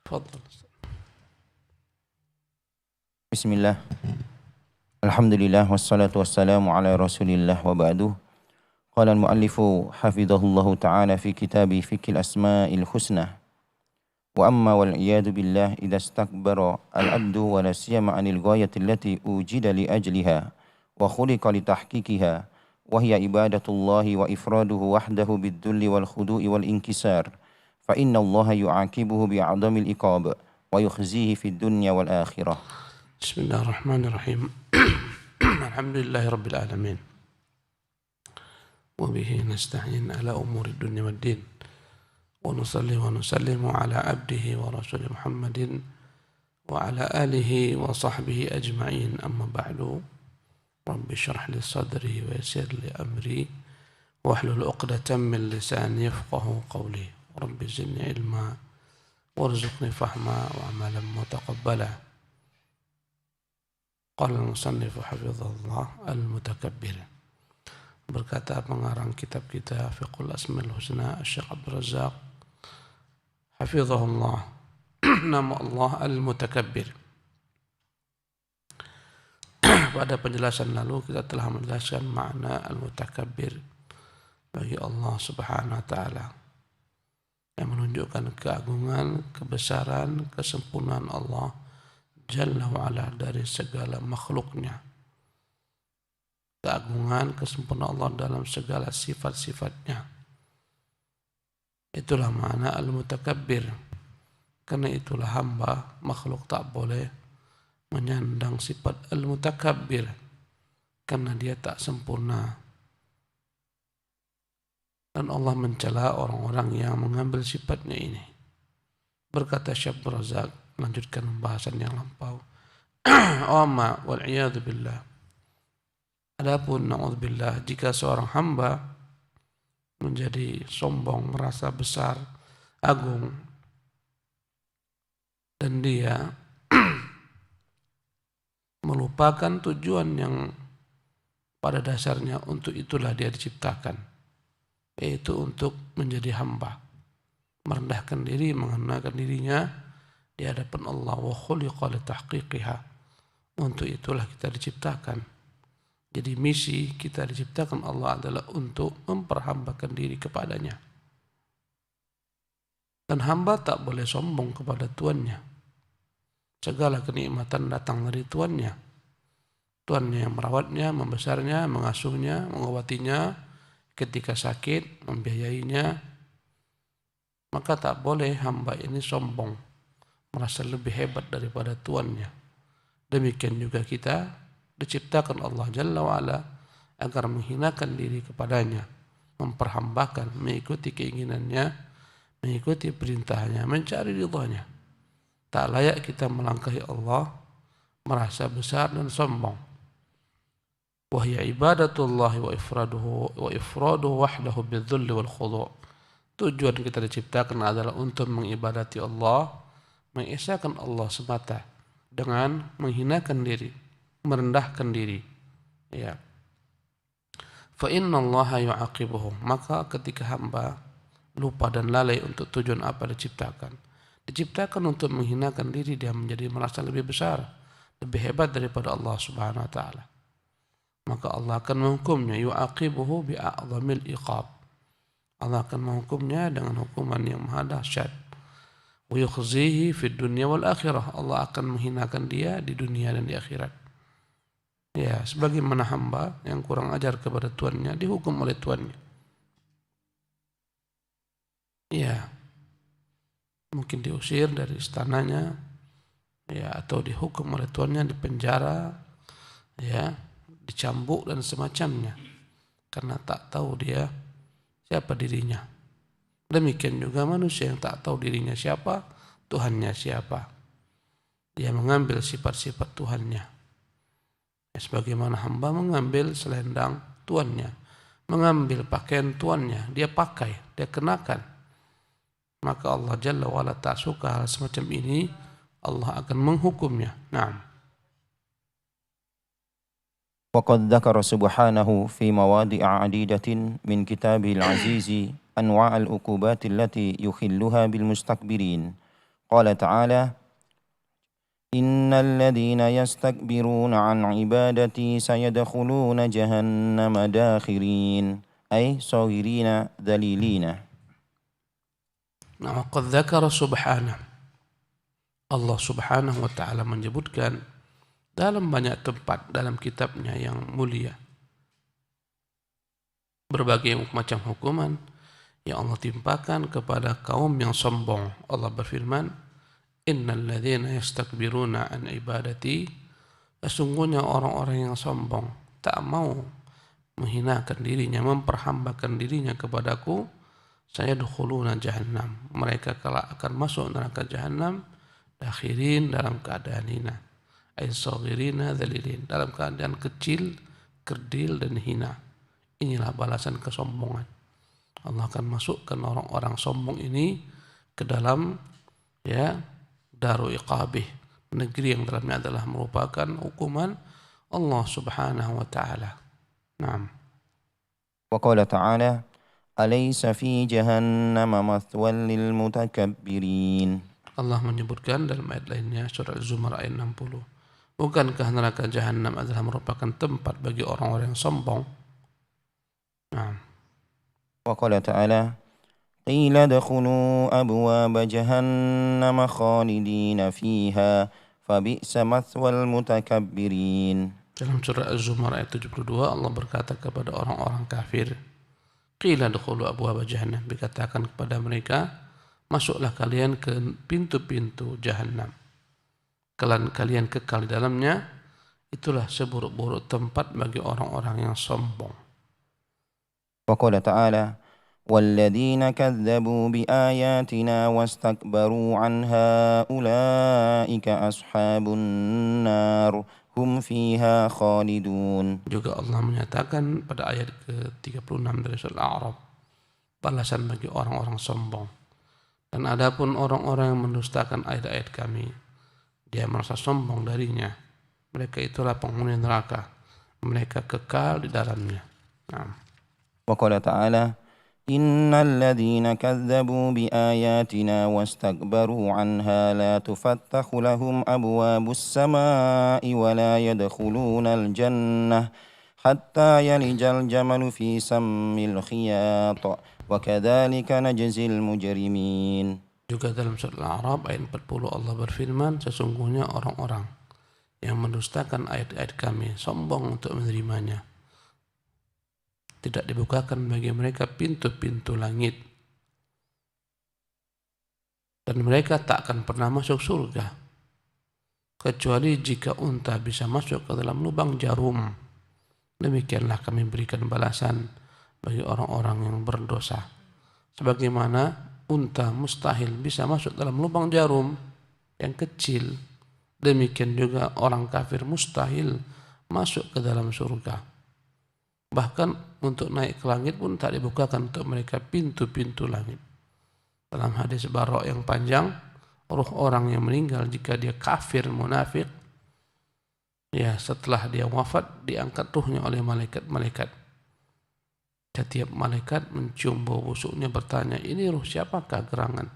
تفضل. Bismillah. Alhamdulillah wassalatu wassalamu ala Rasulillah wa ba'du. Qala al-muallifu hafizahullahu ta'ala fi kitabi Fiqhil Asma'il Husna. Wa amma wal iyadu billah idza istakbara al-abdu wa la siyama 'anil ghayati allati ujida li ajliha wa khuliqa li tahqiqiha wa hiya ibadatullahi wa ifraduhu wahdahu bid-dulli wal khudu'i wal inkisar. Fa inna Allaha yu'aqibuhu bi'adamil iqab wa yukhzihi fid dunya wal akhirah. بسم الله الرحمن الرحيم. الحمد لله رب العالمين وبه نستعين على أمور الدنيا والدين ونصلي ونسلم على عبده ورسوله محمد وعلى آله وصحبه أجمعين. أما بعد، رب اشرح لي صدري ويسر لي أمري واحلل عقدة من لساني يفقه قولي. رب زدني علما وارزقني فهما وعملا متقبلا. Qala al-musannif hafizahullah al-mutakabbir. Berkata pengarang kitab kita Fiqhul Asma'il Husna Syekh Abdul Razzaq hafizahullah, nama Allah al-mutakabbir. Pada penjelasan lalu kita telah menjelaskan makna al-mutakabbir bagi Allah Subhanahu wa taala, yang menunjukkan keagungan, kebesaran, kesempurnaan Allah Jalla wa'ala dari segala makhluknya. Keagungan, kesempurnaan Allah dalam segala sifat-sifatnya. Itulah makna al-mutakabbir. Karena itulah hamba, makhluk tak boleh menyandang sifat al-mutakabbir, karena dia tak sempurna. Dan Allah mencela orang-orang yang mengambil sifatnya ini. Berkata Syekh Abdul Razak, melanjutkan pembahasan yang lampau. Amma wal iyadu billah. Adapun na'udzubillah, jika seorang hamba menjadi sombong, merasa besar, agung, dan dia melupakan tujuan yang pada dasarnya untuk itulah dia diciptakan, yaitu untuk menjadi hamba, merendahkan diri, menghinakan dirinya di hadapan Allah. Wa khuliqa li tahqiqiha. Untuk itulah kita diciptakan. Jadi misi kita diciptakan Allah adalah untuk memperhambakan diri kepadanya. Dan hamba tak boleh sombong kepada Tuannya. Segala kenikmatan datang dari Tuannya. Tuannya yang merawatnya, membesarnya, mengasuhnya, mengobatinya ketika sakit, membiayainya. Maka tak boleh hamba ini sombong, merasa lebih hebat daripada Tuannya. Demikian juga kita diciptakan Allah Jalla wa'ala agar menghinakan diri kepadanya, memperhambakan, mengikuti keinginannya, mengikuti perintahnya, mencari ridhanya. Tak layak kita melangkahi Allah merasa besar dan sombong. Wahya ibadatullahi wa ifraduhu wahdahu bidzulli wal khudu'. Tujuan kita diciptakan adalah untuk mengibadati Allah, mengesahkan Allah semata dengan menghinakan diri, merendahkan diri. Ya. Fa inna Allaha yu'aqibuhu. Maka ketika hamba lupa dan lalai untuk tujuan apa diciptakan untuk menghinakan diri, dia menjadi merasa lebih besar, lebih hebat daripada Allah Subhanahu wa taala. Maka Allah akan menghukumnya, yu'aqibuhu bi'a'zamil iqab. Allah akan menghukumnya dengan hukuman yang maha dahsyat. Wa yukhzihi fid dunya wal akhirah. Allah akan menghinakan dia di dunia dan di akhirat. Ya, sebagaimana hamba yang kurang ajar kepada tuannya dihukum oleh tuannya. Ya, mungkin diusir dari istananya, ya, atau dihukum oleh tuannya, dipenjara, ya, dicambuk dan semacamnya, karena tak tahu dia siapa dirinya. Demikian juga manusia yang tak tahu dirinya siapa, Tuhannya siapa. Dia mengambil sifat-sifat Tuhannya. Ya, sebagaimana hamba mengambil selendang tuannya, mengambil pakaian tuannya, dia pakai, dia kenakan. Maka Allah Jalla wa'ala tak suka hal semacam ini, Allah akan menghukumnya. Naam. وقد ذكر سبحانه في مواضع عديدة من كتابه العزيز أنواع العقوبات التي يخلها بالمستكبرين قال تعالى إن الذين يستكبرون عن عبادتي سيدخلون جهنم داخرين أي صاغرين ذليلين. Nah, qad dzakara subhanahu, Allah subhanahu wa ta'ala menyebutkan dalam banyak tempat dalam kitabnya yang mulia berbagai macam hukuman yang Allah timpakan kepada kaum yang sombong. Allah berfirman, innal ladzina yastakbiruna an ibadati, sesungguhnya orang-orang yang sombong tak mau menghinakan dirinya, memperhambakan dirinya kepadaku, sayadkhuluna jahannam, mereka kelak akan masuk neraka jahannam, dakhirin, dalam keadaan hina, ay saghirina dzalilin, dalam keadaan kecil, kerdil dan hina. Inilah balasan kesombongan. Allah akan masukkan orang-orang sombong ini ke dalam daru iqabih, negeri yang dalamnya adalah merupakan hukuman Allah subhanahu wa ta'ala. Naam. Wa qala ta'ala alaysa fi jahannam mathwan lil mutakabbirin. Allah menyebutkan dalam ayat lainnya surah Az-Zumar ayat 60, bukankah neraka jahannam adalah merupakan tempat bagi orang-orang yang sombong? Naam. Wa qala ta'ala qila dakhulu abwaaba jahannam khalidina fiha fabi'sa mathwal mutakabbirin. Dalam surah Az-Zumar ayat 72 Allah berkata kepada orang-orang kafir, qila dakhulu abwaaba jahannam, dikatakan kepada mereka, masuklah kalian ke pintu-pintu jahannam, kalian kekal di dalamnya, itulah seburuk-buruk tempat bagi orang-orang yang sombong. Wa qala ta'ala walladzina kadzdzabu biayatina wastakbaru anha ulaika ashabun nar hum fiha khalidun. Juga Allah menyatakan pada ayat ke-36 dari surah Al-A'raf, balasan bagi orang-orang sombong. Dan adapun orang-orang yang mendustakan ayat-ayat kami, dia merasa sombong darinya, mereka itulah penghuni neraka, mereka kekal di dalamnya. Nah. Wa qala ta'ala innal ladzina kadzdzabu biayatina wastakbaru anha la tufattahu lahum abwabus samaa'i wa la yadkhulunal jannah hatta yalijal jamalu fi sammil khiyat wa kadzalika najzil mujrimin. Juga dalam surah Al-A'raf ayat 40 Allah berfirman, sesungguhnya orang-orang yang mendustakan ayat-ayat kami sombong untuk menerimanya, tidak dibukakan bagi mereka pintu-pintu langit, dan mereka tak akan pernah masuk surga kecuali jika unta bisa masuk ke dalam lubang jarum. Demikianlah kami berikan balasan bagi orang-orang yang berdosa. Sebagaimana unta mustahil bisa masuk dalam lubang jarum yang kecil, demikian juga orang kafir mustahil masuk ke dalam surga. Bahkan untuk naik ke langit pun tak dibukakan untuk mereka pintu-pintu langit. Dalam hadis Bara' yang panjang, ruh orang yang meninggal jika dia kafir munafik, setelah dia wafat diangkat ruhnya oleh malaikat-malaikat. Setiap malaikat mencium bau busuknya bertanya, ini ruh siapakah gerangan?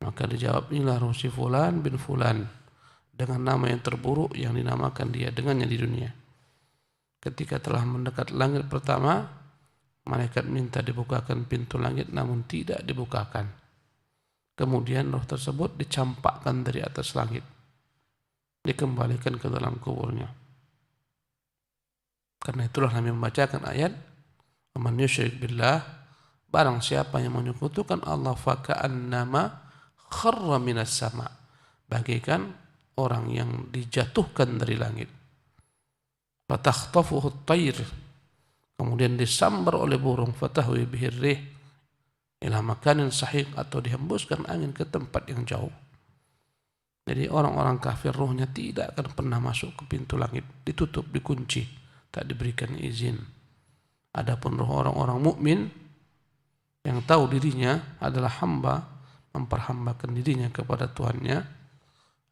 Maka dijawab, inilah ruh si fulan bin fulan, dengan nama yang terburuk yang dinamakan dia dengannya di dunia. Ketika telah mendekat langit pertama, malaikat minta dibukakan pintu langit namun tidak dibukakan. Kemudian roh tersebut dicampakkan dari atas langit, dikembalikan ke dalam kuburnya. Karena itulah kami membacakan ayat, man yusyrik billah, barang siapa yang menyekutukan Allah, faka'annama kharra minas sama, bagaikan orang yang dijatuhkan dari langit. Fatakhtafuhu at-tayr, kemudian disambar oleh burung, fatahwi bihi ar-rih ila makanin sahiq, atau dihembuskan angin ke tempat yang jauh. Jadi orang-orang kafir ruhnya tidak akan pernah masuk ke pintu langit, ditutup, dikunci, tak diberikan izin. Adapun ruh orang-orang mukmin yang tahu dirinya adalah hamba, memperhambakan dirinya kepada Tuhannya,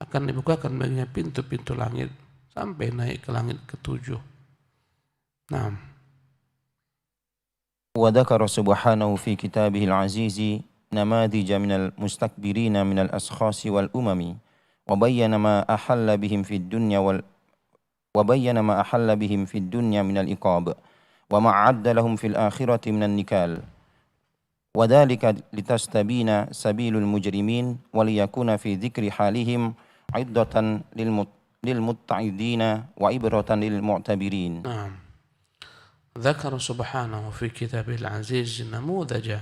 akan dibukakan baginya pintu-pintu langit sampai naik ke langit ke-7. Naam. Wa dzakara subhanahu fi kitabihil azizi نماذج من المستكبرين من الأشخاص والأمم وبين ما أحل بهم في الدنيا من العقاب وما أعد لهم في الآخرة من النكال وذلك لتستبين سبيل المجرمين وليكون في ذكر حالهم عدة للمتعظين وعبرة للمعتبرين. نعم. ذكر سبحانه في كتابه العزيز نموذج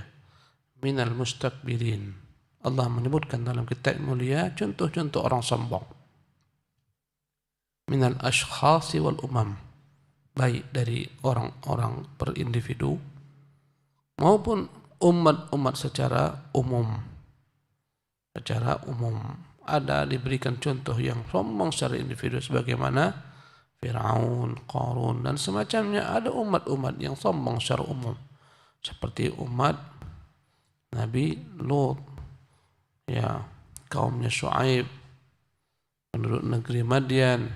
minal mustakbirin. Allah menyebutkan dalam kitab mulia contoh-contoh orang sombong. Minal ashkhasi wal umam, baik dari orang-orang per individu maupun umat-umat secara umum. Secara umum ada diberikan contoh yang sombong secara individu sebagaimana Fir'aun, Qarun dan semacamnya. Ada umat-umat yang sombong secara umum seperti umat Nabi Lut, ya, kaumnya Syuaib, penduduk negeri Madian,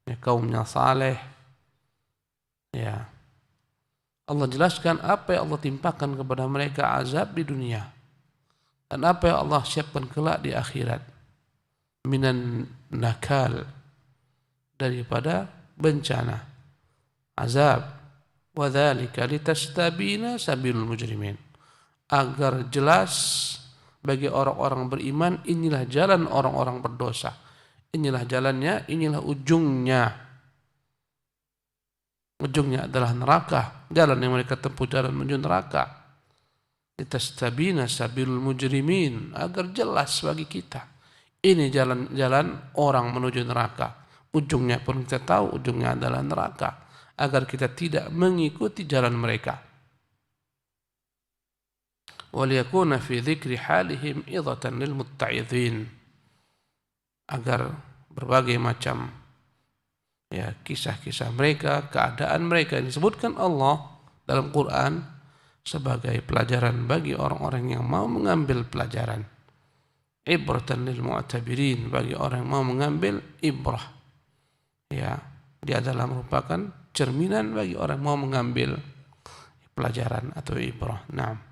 ya, kaumnya Saleh. Ya. Allah jelaskan apa yang Allah timpakan kepada mereka azab di dunia dan apa yang Allah siapkan kelak di akhirat. Minan nakal, daripada bencana, azab. Wa dzalika litastabina sabilul mujrimin, agar jelas bagi orang-orang beriman inilah jalan orang-orang berdosa. Inilah jalannya, inilah ujungnya. Ujungnya adalah neraka. Jalan yang mereka tempuh jalan menuju neraka. Litastabina sabilul mujrimin, agar jelas bagi kita ini jalan-jalan orang menuju neraka. Ujungnya pun kita tahu, ujungnya adalah neraka. Agar kita tidak mengikuti jalan mereka. Waliyakuna fi dzikri halihim idatan lil mutta'idhin, agar berbagai macam, ya, kisah-kisah mereka, keadaan mereka disebutkan Allah dalam Quran sebagai pelajaran bagi orang-orang yang mau mengambil pelajaran. Ibratan lil mu'tabirin, bagi orang yang mau mengambil ibrah. Ya, dia adalah merupakan cerminan bagi orang yang mau mengambil pelajaran atau ibrah. Naam.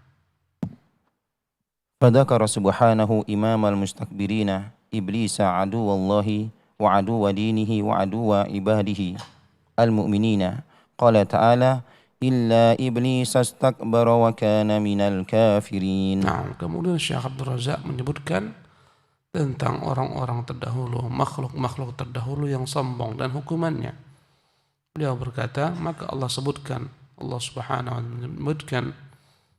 فذكر سبحانه إمام المستكبرين إبليس عدو الله وعدو دينه وعدو عباده المؤمنين قال تعالى إلا إبليس استكبر وكان من الكافرين. Nah, kemudian Syekh Abdul Razak menyebutkan tentang orang-orang terdahulu, makhluk-makhluk terdahulu yang sombong dan hukumannya. Beliau berkata, maka Allah sebutkan, Allah Subhanahu wa taala menyebutkan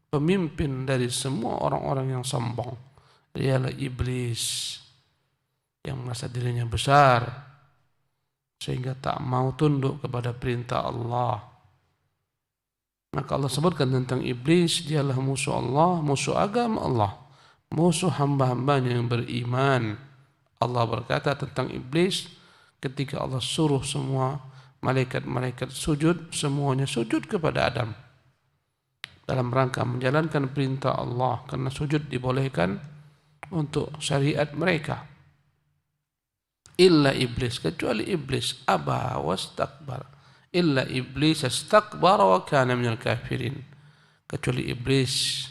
pemimpin dari semua orang-orang yang sombong, ialah iblis, yang merasa dirinya besar sehingga tak mau tunduk kepada perintah Allah. Maka Allah sebutkan tentang iblis, dialah musuh Allah, musuh agama Allah, musuh hamba-hambanya yang beriman. Allah berkata tentang iblis ketika Allah suruh semua malaikat-malaikat sujud, semuanya sujud kepada Adam dalam rangka menjalankan perintah Allah, karena sujud dibolehkan untuk syariat mereka. Illa iblis, kecuali iblis, aba wastakbar. Illa iblis astakbara wa kana minal kafirin. Kecuali iblis,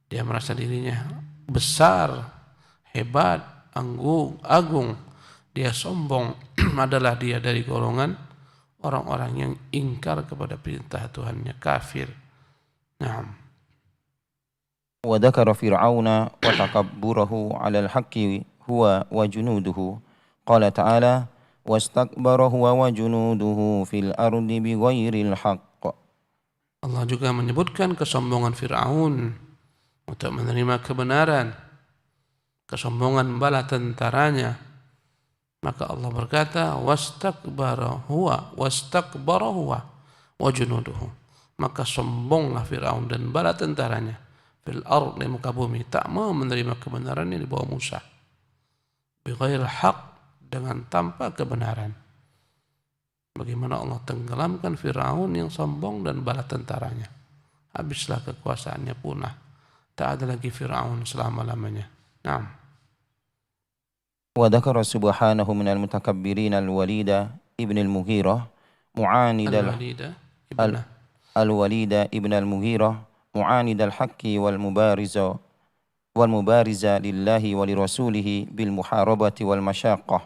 dia merasa dirinya besar, hebat, agung, dia sombong, adalah dia dari golongan orang-orang yang ingkar kepada perintah Tuhannya, kafir. Naam. وذكر فرعون وتكبره على الحق هو وجنوده قال تعالى واستكبر هو وجنوده في الأرض بغير الحق. Allah juga menyebutkan kesombongan Fir'aun untuk menerima kebenaran, kesombongan bala tentaranya. Maka Allah berkata wastakbara huwa wa junuduhu. Maka sombonglah Fir'aun dan bala tentaranya fil ard, di muka bumi, tak mau menerima kebenaran yang dibawa Musa. Bighairil haq, dengan tanpa kebenaran. Bagaimana Allah tenggelamkan Fir'aun yang sombong dan bala tentaranya. Habislah kekuasaannya, punah. Tak ada lagi Fir'aun selama-lamanya. Naam. Wa dzakara subhanahu minal mutakabbirin al-Walid ibn al-Mughirah mu'anid al-Walid ibn al-Mughirah mu'anid al-haqqi wal mubariz والمبارز لله ولرسوله بالمحاربة والمشاقة،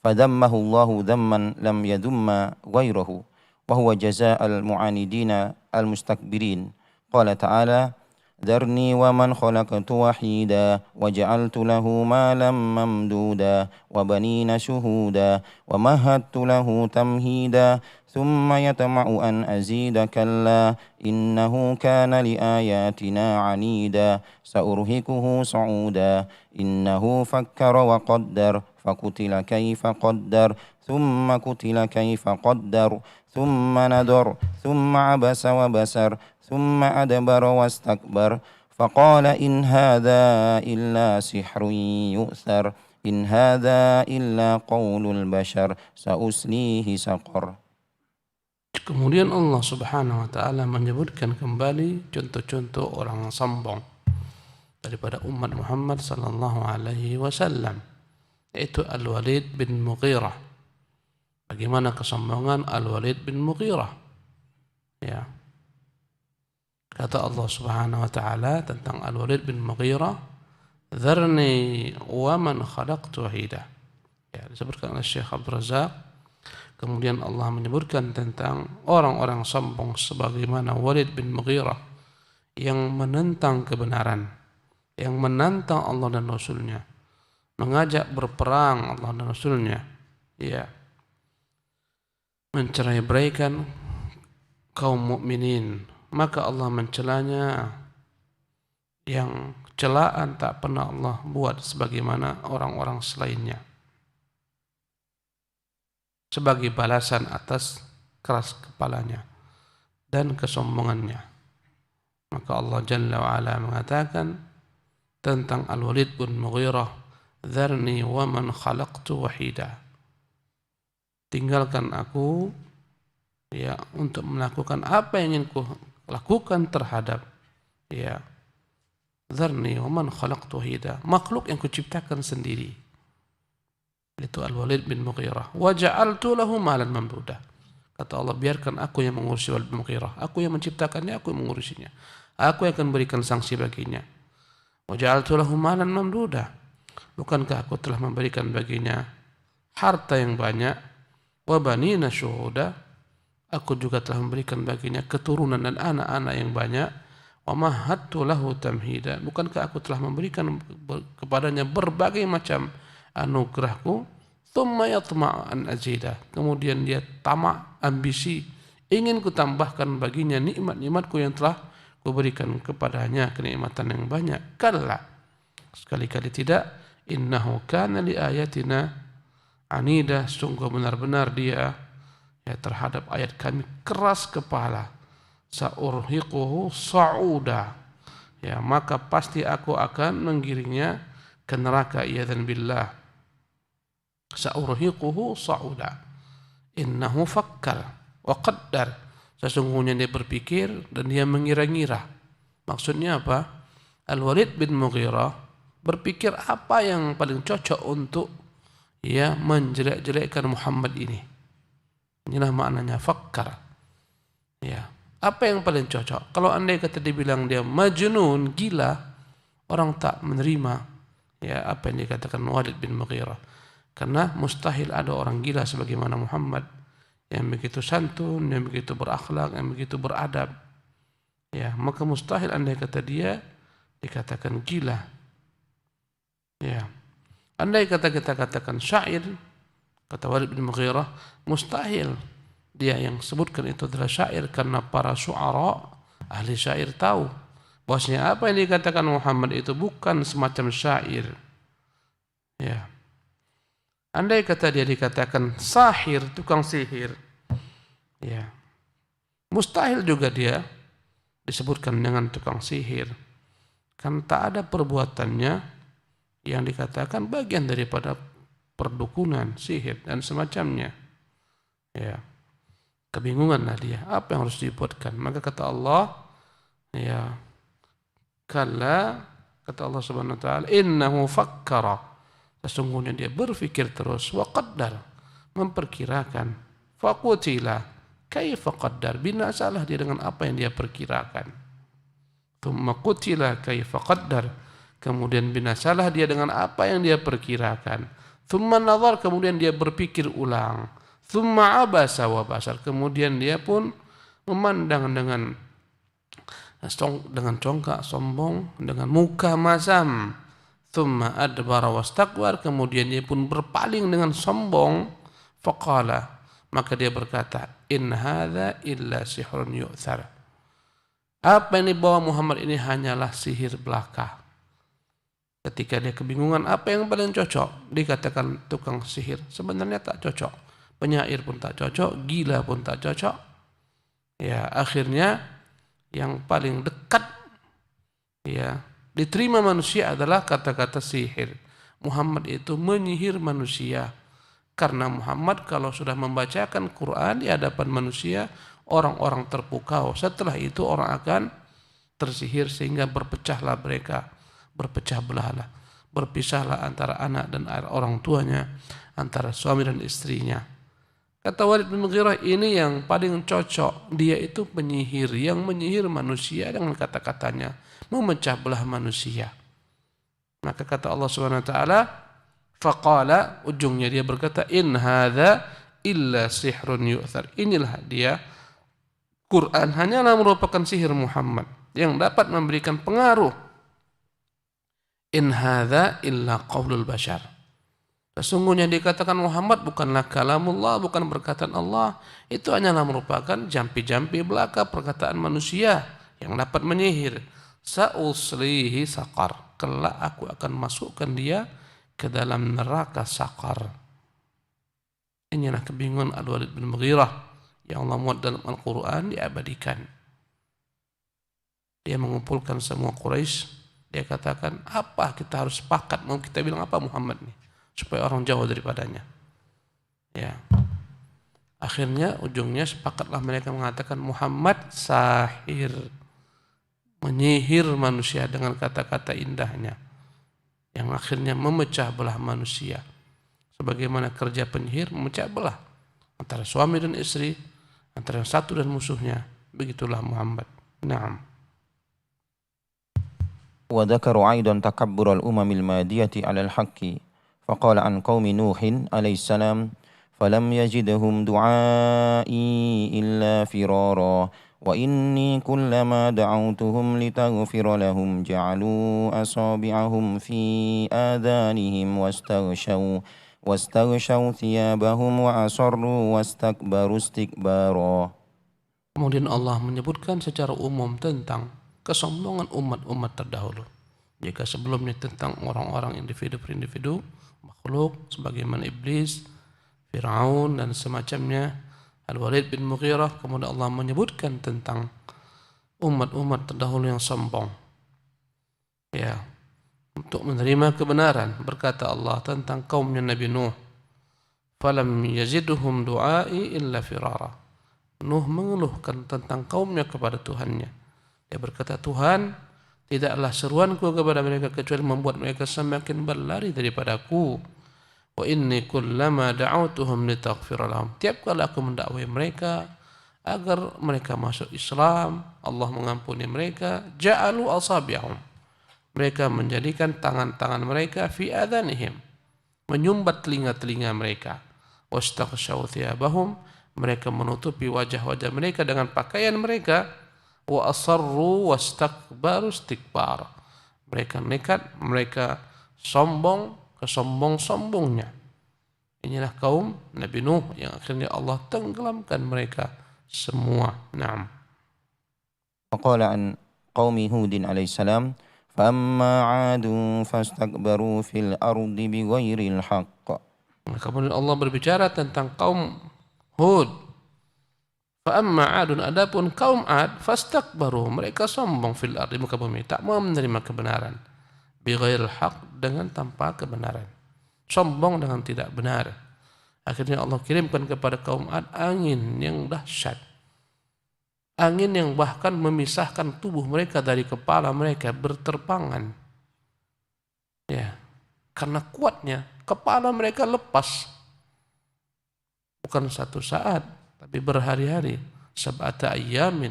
فذمه الله ذما لم يذم غيره، وهو جزاء المعاندين المستكبرين. قال تعالى: ذرني ومن خلقت وحيدا وجعلت له مالا ممدودا وبنين شهودا ومهدت له تمهيدا ثم يطمع أن أزيد كلا إنه كان لآياتنا عنيدا سأرهقه صعودا إنه فكر وقدر فقتل كيف قدر ثم قتل كيف قدر ثم نظر ثم عبس وبسر ثم أدبر واستكبر فقال إن هذا إلا سحر يؤثر إن هذا إلا قول البشر سأسليه سقر. Kemudian Allah Subhanahu wa taala menyebutkan kembali contoh-contoh orang sombong daripada umat Muhammad sallallahu alaihi wasallam, yaitu Al-Walid bin Mughirah. Bagaimana kesombongan Al-Walid bin Mughirah? Ya. Kata Allah Subhanahu wa taala tentang Al-Walid bin Mughirah, "Dzarni wa man khalaqtu wahida." Ya, disebutkan oleh Syekh Abdul Razak. Kemudian Allah menyebutkan tentang orang-orang sombong sebagaimana Walid bin Mughirah yang menentang kebenaran, yang menantang Allah dan Rasulnya, mengajak berperang Allah dan Rasulnya, ya, mencerai-beraikan kaum mukminin. Maka Allah mencelanya yang celaan tak pernah Allah buat sebagaimana orang-orang selainnya, sebagai balasan atas keras kepalanya dan kesombongannya. Maka Allah Jalla wa'ala mengatakan tentang Al-Walid bin Mughirah, "Dzarni wa man khalaqtu wahida." Tinggalkan aku, ya, untuk melakukan apa yang ingin ku lakukan terhadap, ya, dzarni wa man khalaqtu wahida, makhluk yang kuciptakan sendiri. Itu Al-Walid bin Mughirah. Wa ja'altu lahu malan mamduda. Kata Allah, biarkan aku yang mengurusi Walid bin Mughirah. Aku yang menciptakannya, aku yang mengurusinya. Aku yang akan berikan sanksi baginya. Wa ja'altu lahu malan mamduda. Bukankah aku telah memberikan baginya harta yang banyak? Wa banina syuhuda. Aku juga telah memberikan baginya keturunan dan anak-anak yang banyak. Wa mahattu lahu tamhida. Bukankah aku telah memberikan kepadanya berbagai macam anugerahku? Thumma yatma'u an azida. Kemudian dia tamak, ambisi, ingin kutambahkan baginya nikmat-nikmatku yang telah kuberikan kepadanya, kenikmatan yang banyak. Kalla, sekali-kali tidak. Innahu kana li ayatina anida. Sungguh benar-benar dia, ya, terhadap ayat kami keras kepala. Sa'urhiquhu sa'uda. Ya, maka pasti aku akan menggiringnya ke neraka, iyadzan billah. Sa'urhiquhu sa'uda. Innahu fakkar wa qaddar. Sesungguhnya dia berpikir dan dia mengira-ngira. Maksudnya apa? Al-Walid bin Mughirah berpikir apa yang paling cocok untuk, ya, menjelek-jelekkan Muhammad ini. Inilah maknanya fakkar. Ya, apa yang paling cocok? Kalau andai kata dibilang dia majnun, gila, orang tak menerima, ya, apa yang dikatakan Walid bin Mughirah. Karena mustahil ada orang gila sebagaimana Muhammad, yang begitu santun, yang begitu berakhlak, yang begitu beradab. Ya, maka mustahil andai kata dia dikatakan gila. Ya, andai kata kita katakan syair, kata Walid bin Mughirah, mustahil dia yang sebutkan itu adalah syair, karena para syu'ara, ahli syair tahu bahwasanya apa yang dikatakan Muhammad itu bukan semacam syair. Ya. Andai kata dia dikatakan sahir, tukang sihir, ya, mustahil juga dia disebutkan dengan tukang sihir, kan tak ada perbuatannya yang dikatakan bagian daripada perdukunan, sihir dan semacamnya. Ya, kebingunganlah dia, apa yang harus dibuatkan. Maka kata Allah, ya, kalla, kata Allah Subhanahu wa taala, innahu fakkara. Sesungguhnya dia berpikir terus, wa qaddar, memperkirakan, faqutila kaifa qaddar, binasalah dia dengan apa yang dia perkirakan. Tsumma qutila kaifa qaddar, kemudian binasalah dia dengan apa yang dia perkirakan. Thumma nazar, kemudian dia berpikir ulang. Thumma abasa wa basar, kemudian dia pun memandang dengan congkak, sombong, dengan muka masam. Thumma adbara wastakbar, kemudian dia pun berpaling dengan sombong. Faqala, maka dia berkata, in hadza illa sihrun yu'thar. Apa yang dibawa Muhammad ini hanyalah sihir belaka. Ketika dia kebingungan apa yang paling cocok, dikatakan tukang sihir, sebenarnya tak cocok. Penyair pun tak cocok, gila pun tak cocok. Ya, akhirnya yang paling dekat ya diterima manusia adalah kata-kata sihir. Muhammad itu menyihir manusia. Karena Muhammad kalau sudah membacakan Quran di hadapan manusia, orang-orang terpukau. Setelah itu orang akan tersihir sehingga berpecahlah mereka. Berpecah belahlah, berpisahlah antara anak dan orang tuanya, antara suami dan istrinya. Kata Walid bin Mughirah, ini yang paling cocok. Dia itu penyihir yang menyihir manusia dengan kata-katanya, memecah belah manusia. Maka kata Allah Subhanahu wa taala, faqala, ujungnya dia berkata, in hadza illa sihrun yu'thar. Inilah dia, Quran hanyalah merupakan sihir Muhammad yang dapat memberikan pengaruh. In hadza illa qaulul bashar. Sesungguhnya dikatakan Muhammad bukanlah kalamullah, bukan perkataan Allah. Itu hanyalah merupakan jampi-jampi belaka perkataan manusia yang dapat menyihir. Sa'uslihi saqar. Kelak aku akan masukkan dia ke dalam neraka saqar. Inilah kebingungan Al-Walid bin Mughirah yang Allah muat dalam Al-Quran diabadikan. Dia mengumpulkan semua Quraisy. Dia katakan, apa kita harus sepakat, mau kita bilang apa Muhammad nih, supaya orang jauh daripadanya. Ya. Akhirnya ujungnya sepakatlah mereka mengatakan Muhammad sahir, menyihir manusia dengan kata-kata indahnya, yang akhirnya memecah belah manusia. Sebagaimana kerja penyihir memecah belah antara suami dan istri, antara yang satu dan musuhnya. Begitulah Muhammad. Naam. وذكروا أيضا تكبر الأمم المادية على الحق فقال عن قوم نوح عليه السلام فلم يجدهم دعائي إلا فرارا وإني كلما دعوتهم لتغفر لهم جعلوا أصابعهم في آذانهم واستغشوا ثيابهم وأصروا واستكبروا استكبارا. Kemudian Allah menyebutkan secara umum tentang kesombongan umat-umat terdahulu. Jika sebelumnya tentang orang-orang individu per individu, makhluk sebagaimana iblis, Fir'aun dan semacamnya, Al-Walid bin Mughirah, kemudian Allah menyebutkan tentang umat-umat terdahulu yang sombong. Ya, untuk menerima kebenaran, berkata Allah tentang kaumnya Nabi Nuh, "Falam yazidhum du'ai illa firara." Nuh mengeluhkan tentang kaumnya kepada Tuhannya. Dia berkata, Tuhan, tidaklah seruanku kepada mereka kecuali membuat mereka semakin berlari daripadaku. Wa inni kullama da'autuhum litaghfira lahum. Tiap kali aku mendakwai mereka agar mereka masuk Islam, Allah mengampuni mereka, ja'alu asabi'ahum. Mereka menjadikan tangan-tangan mereka fi adhanihim, menyumbat telinga-telinga mereka. Wastaghshaw thiyabahum, mereka menutupi wajah-wajah mereka dengan pakaian mereka. Wa asarru wastakbaru istikbar. Mereka nekat, mereka sombong, kesombong-sombongnya. Inilah kaum Nabi Nuh yang akhirnya Allah tenggelamkan mereka semua. Naam. Faqala an qaumi Hudin alaihi salam famma 'adun fastakbaru fil ardi bighairil haqq. Kemudian Allah berbicara tentang kaum Hud. Fa'amma adun, adapun kaum Ad, fastakbaru, mereka sombong fil ardi, muka bumi, tak mau menerima kebenaran. Bighairil haq, dengan tanpa kebenaran. Sombong dengan tidak benar. Akhirnya Allah kirimkan kepada kaum Ad angin yang dahsyat. Angin yang bahkan memisahkan tubuh mereka dari kepala mereka, berterbangan. Ya, karena kuatnya, kepala mereka lepas. Bukan satu saat, tapi berhari-hari, sab'ata ayyamin,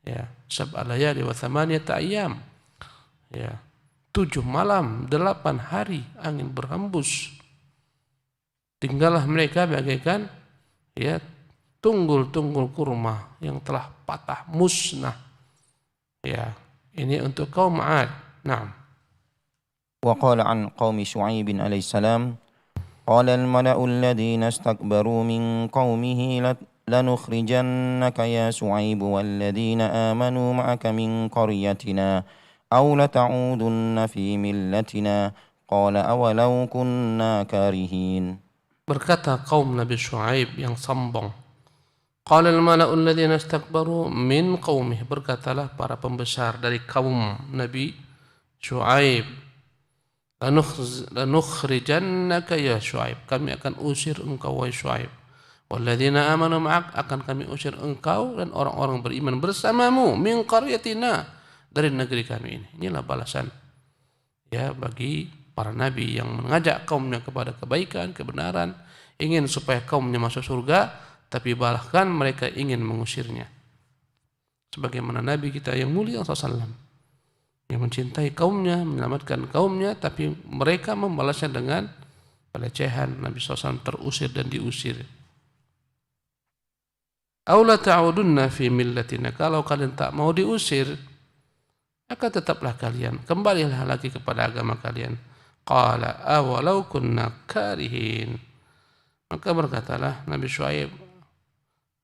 ya, sab'a layali wa thamaniyata ayyam, ya, 7 malam 8 hari angin berhembus. Tinggallah mereka bagaikan ya tunggul-tunggul kurma yang telah patah musnah. Ya, ini untuk kaum 'Ad. Naam. وقال عن قوم شعيب عليه السلام قال الملأ الذين استكبروا من قومه لنخرجنك يا شعيب والذين آمنوا معك من قريتنا أو لتعودن في ملتنا قال أولو كنا كارهين. Berkata kaum Nabi Shu'aib yang sombong. Qala al-mala'u alladhina istakbaru min qaumih. Berkatalah para pembesar dari kaum Nabi Shu'aib. Lanukhrijannaka ya Shu'aib. Kami akan usir engkau wahai Shu'aib. Walladzina amanu ma'ak, akan kami usir engkau dan orang-orang beriman bersamamu min qaryatina, dari negeri kami ini. Inilah balasan ya bagi para nabi yang mengajak kaumnya kepada kebaikan, kebenaran, ingin supaya kaumnya masuk surga, tapi bahkan mereka ingin mengusirnya. Sebagaimana nabi kita yang mulia SAW yang mencintai kaumnya, menyelamatkan kaumnya, tapi mereka membalasnya dengan pelecehan. Nabi SAW terusir dan diusir. Aula ta'udunna fi millatina, kalau kalian tak mau diusir, maka tetaplah kalian, kembalilah lagi kepada agama kalian. Qala awalau kunna karihin, maka berkatalah Nabi Shu'aib,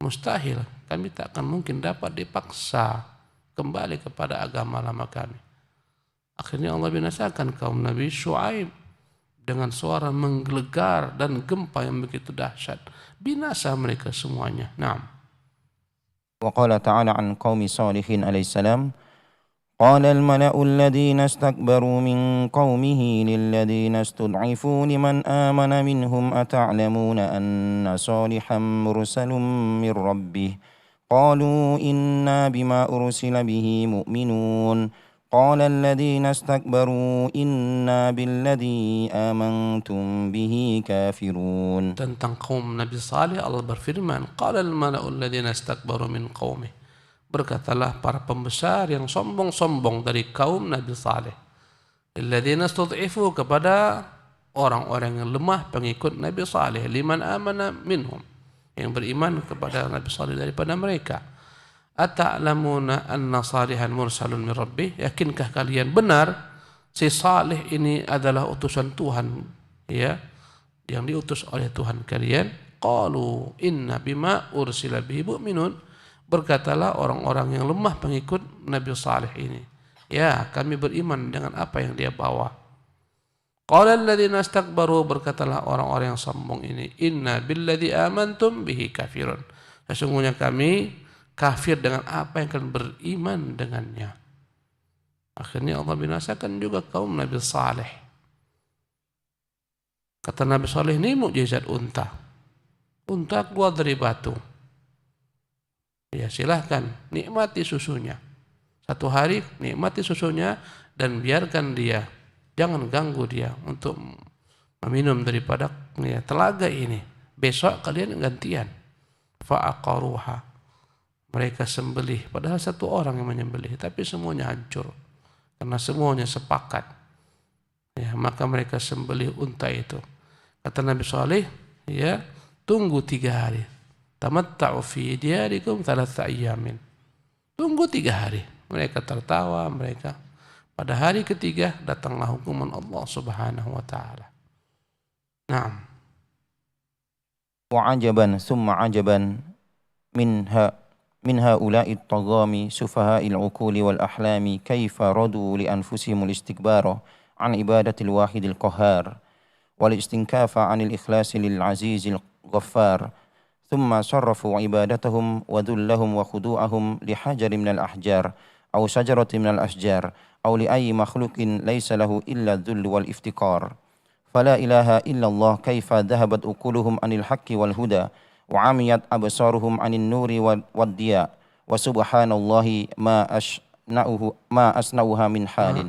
mustahil, kami tak akan mungkin dapat dipaksa kembali kepada agama lama kami. Akhirnya Allah binasakan kaum Nabi Shu'aib dengan suara menggelegar dan gempa yang begitu dahsyat. Binasa mereka semuanya. Naam. وقال تعالى عن قوم صالح عليه السلام قال الملأ الذين استكبروا من قومه للذين استضعفوا لمن آمن منهم أتعلمون أن صالحا مرسل من ربه قالوا إنا بما أرسل به مؤمنون قال الذين استكبروا إنا بالذي آمنتم به كافرون. Tentang kaum Nabi Saleh Allah berfirman, qala al-mala'u alladhina istakbaru min qaumih. Berkatalah para pembesar yang sombong-sombong dari kaum Nabi Saleh, alladzina istud'ifu, kepada orang-orang yang lemah pengikut Nabi Saleh, liman amana minhum, yang beriman kepada Nabi Saleh daripada mereka. Ata'lamuna anna salihan mursalun min rabbih, yakinkah kalian benar si Saleh ini adalah utusan Tuhan, ya, yang diutus oleh Tuhan kalian? Qalu inna bima ursila bihi mu'minun. Berkatalah orang-orang yang lemah pengikut Nabi Saleh ini, ya, kami beriman dengan apa yang dia bawa. Qala alladzina istakbaru, berkatalah orang-orang yang sombong ini, inna billadzi amantum bihi kafirun, sesungguhnya kami kafir dengan apa yang kalian beriman dengannya. Akhirnya Allah binasakan juga kaum Nabi Saleh. Kata Nabi Saleh, ini mukjizat unta. Unta keluar dari batu. Ya silahkan, nikmati susunya. Satu hari nikmati susunya dan biarkan dia. Jangan ganggu dia untuk meminum daripada ya, telaga ini. Besok kalian gantian. Fa'aqaruha. Mereka sembelih, padahal satu orang yang menyembelih, tapi semuanya hancur. Karena semuanya sepakat. Ya, maka mereka sembelih unta itu. Kata Nabi Saleh, ya, tunggu 3 hari. Tamatta'u fi diyarikum 3 ayyamin. Tunggu 3 hari. Mereka tertawa, mereka. Pada hari ketiga datanglah hukuman Allah Subhanahu wa taala. Naam. Wa ajaban summa ajaban من هؤلاء الطغام سفهاء العقول والأحلام كيف ردوا لأنفسهم الاستكبار عن عبادة الواحد القهار والاستنكاف عن الإخلاص للعزيز الغفار ثم صرفوا عبادتهم وذلهم وخضوعهم لحجر من الأحجار أو شجرة من الأشجار أو لأي مخلوق ليس له إلا الذل والافتقار فلا إله إلا الله كيف ذهبت عقولهم عن الحق والهدى وعميت أبصارهم عن النور والضياء وسبحان الله ما أصنعها من حال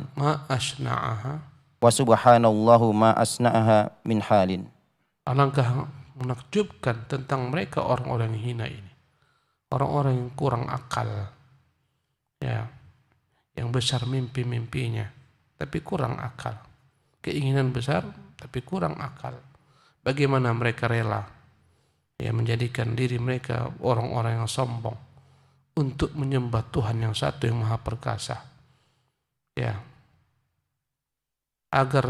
وسبحان الله ما أصنعها من حال. Alangkah menakjubkan tentang mereka orang-orang yang hina ini, orang-orang yang kurang akal, ya, yang besar mimpi-mimpinya, tapi kurang akal. Keinginan besar tapi kurang akal. Bagaimana mereka rela menjadikan diri mereka orang-orang yang sombong untuk menyembah Tuhan yang satu yang maha perkasa. Agar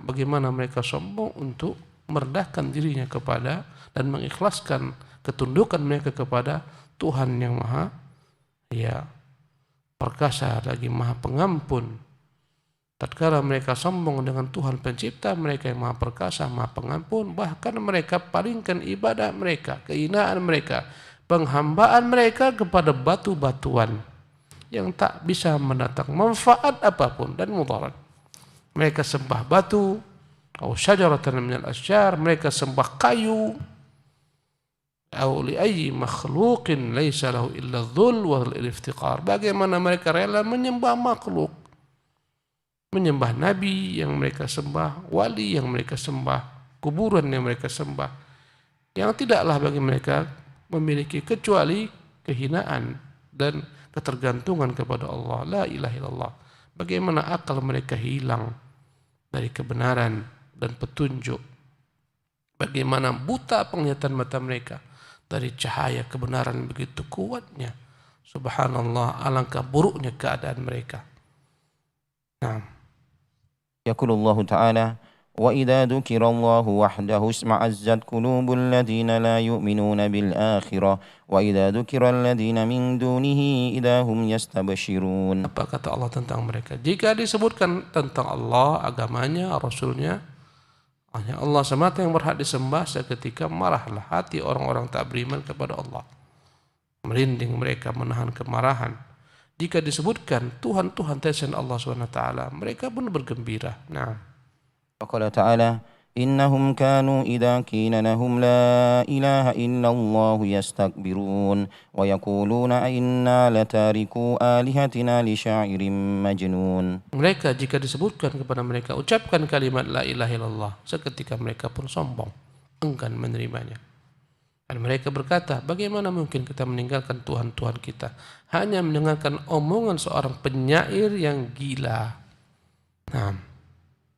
bagaimana mereka sombong untuk merendahkan dirinya kepada dan mengikhlaskan ketundukan mereka kepada Tuhan yang maha perkasa lagi maha pengampun. Tatkala mereka sombong dengan Tuhan pencipta mereka yang maha perkasa, maha pengampun, bahkan mereka palingkan ibadah mereka, kehinaan mereka, penghambaan mereka kepada batu-batuan yang tak bisa mendatang manfaat apapun dan mudarat. Mereka sembah batu, atau syajaratan minal asyjar, mereka sembah kayu, atau li ayyi makhluqin laisa lahu illa dhul wal iftiqar. Bagaimana mereka rela menyembah makhluk, menyembah nabi yang mereka sembah, wali yang mereka sembah, kuburan yang mereka sembah, yang tidaklah bagi mereka memiliki kecuali kehinaan dan ketergantungan kepada Allah. La ilaha illallah. Bagaimana akal mereka hilang dari kebenaran dan petunjuk. Bagaimana buta penglihatan mata mereka dari cahaya kebenaran begitu kuatnya. Subhanallah, alangkah buruknya keadaan mereka. Nah. يقول الله تعالى وإذا ذكر الله وحده اشمأزت قلوب الذين لا يؤمنون بالآخرة وإذا ذكر الذين من دونه إذا هم يستبشرون. Apa kata Allah tentang mereka? Jika disebutkan tentang Allah, agamanya, Rasulnya, hanya Allah semata yang berhak disembah, seketika marahlah hati orang-orang tak beriman kepada Allah. Merinding mereka, menahan kemarahan. Jika disebutkan Tuhan-Tuhan selain Allah SWT, mereka pun bergembira. Nah. Qala ta'ala innahum kanu idza qila lahum la ilaha illallah yastakbirun wa yaquluna inna latariku alihatina li syairin majnun. Mereka jika disebutkan kepada mereka ucapkan kalimat la ilaha illallah, seketika mereka pun sombong, enggan menerimanya. Dan mereka berkata, bagaimana mungkin kita meninggalkan Tuhan-Tuhan kita hanya mendengarkan omongan seorang penyair yang gila. Nah.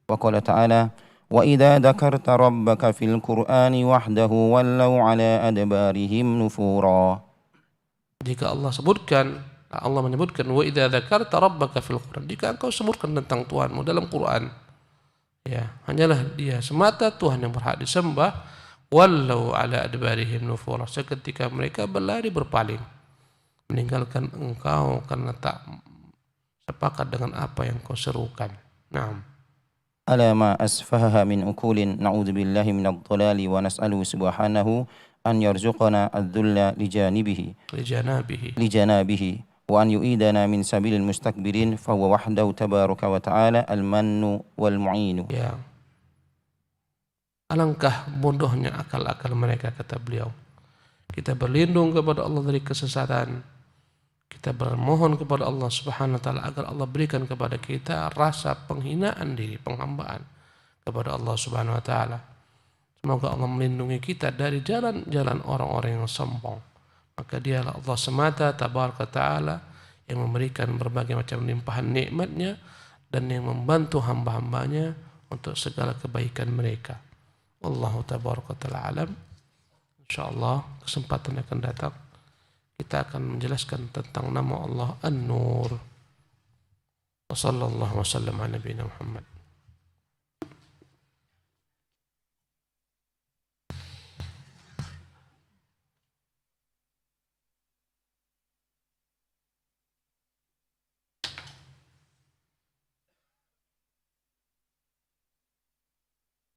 Wa qala ta'ala wa idza dzakarta rabbaka fil qur'ani wahdahu wallaw ala adbarihim nufura. Jika Allah menyebutkan wa idza dzakarta rabbaka fil qur'an, jika engkau sebutkan tentang Tuhanmu dalam Quran, hanyalah Dia semata Tuhan yang berhak disembah. Wallau ala adbarihim nufura, seketika mereka berlari berpaling meninggalkan engkau karena tak sepakat dengan apa yang kau serukan. Naam. Ala ma asfahaha min ukulin na'udzubillahi minadh dhalali wa nas'aluhu subhanahu an yarzuqana adh-dhulla lijanabihi wa an yu'idana min sabilil mustakbirin fa huwa wahdahu tabaraka wa ta'ala al-mannu wal mu'inu. Alangkah bodohnya akal-akal mereka, kata beliau. Kita berlindung kepada Allah dari kesesatan. Kita bermohon kepada Allah Subhanahu wa taala agar Allah berikan kepada kita rasa penghinaan diri, penghambaan kepada Allah Subhanahu wa taala. Semoga Allah melindungi kita dari jalan-jalan orang-orang yang sombong. Maka Dialah Allah semata tabaraka taala yang memberikan berbagai macam limpahan nikmatnya dan yang membantu hamba-hambanya untuk segala kebaikan mereka. Wallahu tabaraka ta'ala alam. InsyaAllah kesempatan akan datang kita akan menjelaskan tentang nama Allah An-Nur. Wa sallallahu wa sallam ala nabiyina Muhammad.